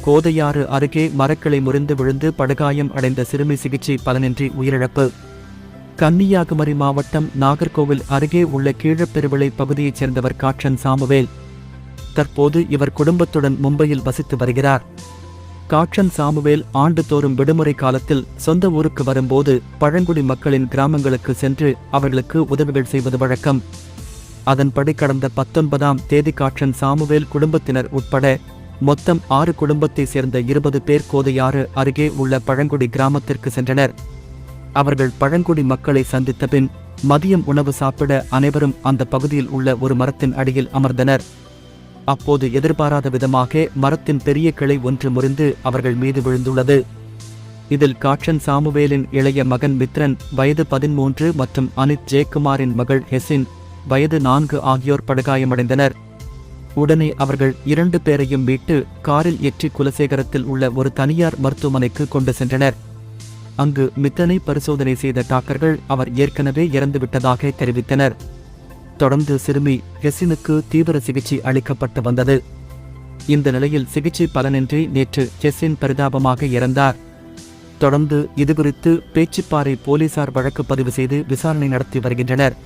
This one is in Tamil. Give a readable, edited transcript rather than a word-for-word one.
கோதையாறு அருகே மரக்கிளை முறிந்து விழுந்து படுகாயம் அடைந்த சிறுமி சிகிச்சை பலனின்றி உயிரிழப்பு. கன்னியாகுமரி மாவட்டம் நாகர்கோவில் அருகே உள்ள கீழப்பெருவிளை பகுதியைச் சேர்ந்தவர் காட்சன் சாமுவேல். தற்போது இவர் குடும்பத்துடன் மும்பையில் வசித்து வருகிறார். காட்சன் சாமுவேல் ஆண்டுதோறும் விடுமுறை காலத்தில் சொந்த ஊருக்கு வரும்போது பழங்குடி மக்களின் கிராமங்களுக்கு சென்று அவர்களுக்கு உதவிகள் செய்வது வழக்கம். அதன்படி கடந்த 19ஆம் தேதி காட்சன் சாமுவேல் குடும்பத்தினர் உட்பட மொத்தம் 6 குடும்பத்தைச் சேர்ந்த 20 பேர் கோதையாறு அருகே உள்ள பழங்குடி கிராமத்திற்கு சென்றனர். அவர்கள் பழங்குடி மக்களை சந்தித்த பின் மதியம் உணவு சாப்பிட அனைவரும் அந்த பகுதியில் உள்ள ஒரு மரத்தின் அடியில் அமர்ந்தனர். அப்போது எதிர்பாராத விதமாக மரத்தின் பெரிய கிளை ஒன்று முறிந்து அவர்கள் மீது விழுந்துள்ளது. இதில் காட்சன் சாமுவேலின் இளைய மகன் மித்ரன் வயது 13 மற்றும் அனித் ஜெயக்குமாரின் மகள் ஹெசின் வயது 4 ஆகியோர் படுகாயமடைந்தனர். உடனே அவர்கள் 2 பேரையும் மீட்டு காரில் ஏற்றி குலசேகரத்தில் உள்ள ஒரு தனியார் மருத்துவமனைக்கு கொண்டு சென்றனர். அங்கு மித்ரனை பரிசோதனை செய்த டாக்டர்கள் அவர் ஏற்கனவே இறந்துவிட்டதாக தெரிவித்தனர். தொடர்ந்து சிறுமி ஹெசினுக்கு தீவிர சிகிச்சை அளிக்கப்பட்டு வந்தது. இந்த நிலையில் சிகிச்சை பலனின்றி நேற்று ஹெசின் பரிதாபமாக இறந்தார். தொடர்ந்து இதுகுறித்து பேச்சிப்பாறை போலீசார் வழக்கு பதிவு செய்து விசாரணை நடத்தி வருகின்றனர்.